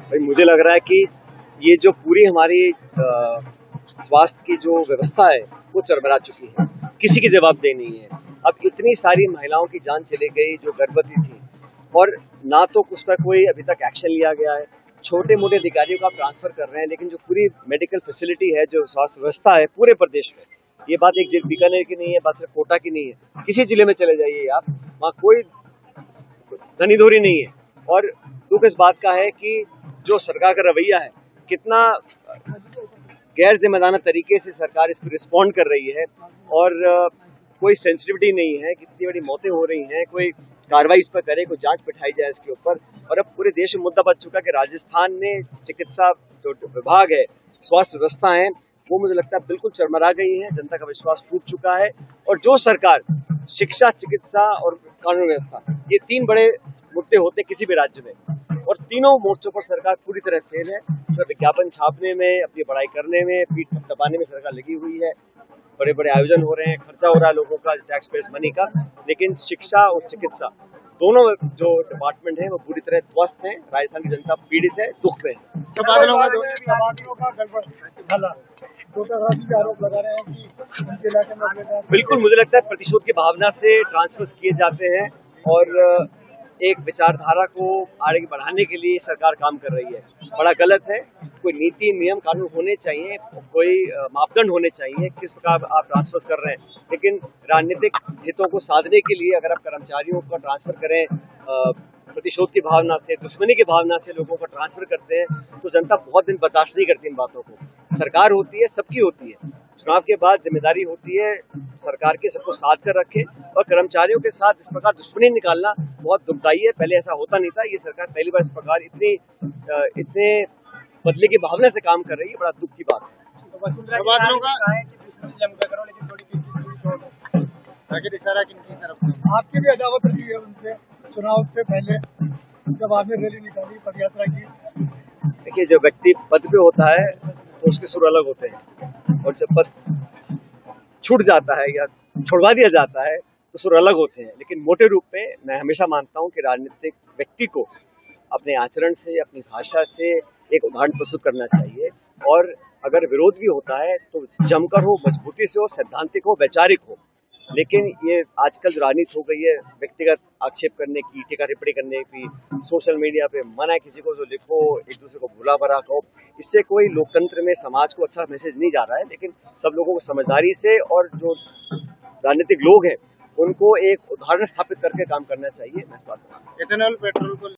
भाई मुझे लग रहा है कि ये जो पूरी हमारी स्वास्थ्य की जो व्यवस्था है वो चरमरा चुकी है, किसी की जवाबदेही नहीं है। अब इतनी सारी महिलाओं की जान चली गई जो गर्भवती थी और ना तो उस पर कोई अभी तक एक्शन लिया गया है। छोटे मोटे अधिकारियों का ट्रांसफर कर रहे हैं, लेकिन जो पूरी मेडिकल फैसिलिटी है, जो स्वास्थ्य व्यवस्था है पूरे प्रदेश में, ये बात एक बीकानेर की नहीं है, बात सिर्फ कोटा की नहीं है, किसी जिले में चले जाइए आप, वहाँ कोई धनीधोरी नहीं है। और दुख इस बात का है कि जो सरकार का रवैया है, कितना गैर जिम्मेदाराना तरीके से सरकार इस पर रिस्पॉन्ड कर रही है और कोई सेंसिटिविटी नहीं है। कितनी बड़ी मौतें हो रही हैं, कोई कार्रवाई इस पर करे, कोई जांच बिठाई जाए इसके ऊपर। और अब पूरे देश में मुद्दा बन चुका है कि राजस्थान में चिकित्सा जो विभाग है, स्वास्थ्य व्यवस्था है, वो मुझे लगता है बिल्कुल चरमरा गई है। जनता का विश्वास टूट चुका है और जो सरकार शिक्षा, चिकित्सा और कानून व्यवस्था, ये तीन बड़े मुद्दे होते किसी भी राज्य में, और तीनों मोर्चों पर सरकार पूरी तरह फेल है। सिर्फ विज्ञापन छापने में, अपनी बड़ाई करने में, पीठ दबाने में सरकार लगी हुई है। बड़े बड़े आयोजन हो रहे हैं, खर्चा हो रहा है लोगों का, टैक्स पेयर्स मनी का, लेकिन शिक्षा और चिकित्सा दोनों जो डिपार्टमेंट है वो पूरी तरह ध्वस्त है। राजस्थान की जनता पीड़ित है, दुख में है। आरोप लगा रहे हैं कि उनके इलाके में बिल्कुल, मुझे लगता है प्रतिशोध की भावना से ट्रांसफर किए जाते हैं और एक विचारधारा को आगे बढ़ाने के लिए सरकार काम कर रही है। बड़ा गलत है। कोई नीति, नियम, कानून होने चाहिए, कोई मापदंड होने चाहिए किस प्रकार आप ट्रांसफर कर रहे हैं। लेकिन राजनीतिक हितों को साधने के लिए अगर आप कर्मचारियों का ट्रांसफर करें, प्रतिशोध की भावना से, दुश्मनी की भावना से लोगों का ट्रांसफर करते हैं, तो जनता बहुत दिन बर्दाश्त नहीं करती इन बातों को। सरकार होती है, सबकी होती है। चुनाव के बाद जिम्मेदारी होती है सरकार के, सबको साथ कर रखे, और कर्मचारियों के साथ इस प्रकार दुश्मनी निकालना बहुत दुखदायी है। पहले ऐसा होता नहीं था। ये सरकार पहली बार इस प्रकार इतने बदले की भावना से काम कर रही है। बड़ा दुख की बात है। आपकी भी अदावत रही है उनसे चुनाव से पहले, जब आपने रैली निकाली, पदयात्रा की? देखिए, जब व्यक्ति पद पे होता है तो उसके सुर अलग होते हैं, और जब पद छूट जाता है या छुड़वा दिया जाता है तो सुर अलग होते हैं। लेकिन मोटे रूप में मैं हमेशा मानता हूं कि राजनीतिक व्यक्ति को अपने आचरण से, अपनी भाषा से एक उदाहरण प्रस्तुत करना चाहिए, और अगर विरोध भी होता है तो जमकर हो, मजबूती से हो, सैद्धांतिक हो, वैचारिक हो। लेकिन ये आजकल जो राजनीति हो गई है व्यक्तिगत आक्षेप करने की, टीका टिप्पणी करने की, सोशल मीडिया पे मना है किसी को जो लिखो, एक दूसरे को भूला भरा कहो, इससे कोई लोकतंत्र में, समाज को अच्छा मैसेज नहीं जा रहा है। लेकिन सब लोगों को समझदारी से, और जो राजनीतिक लोग हैं उनको एक उदाहरण स्थापित करके काम करना चाहिए। मैं इस बात को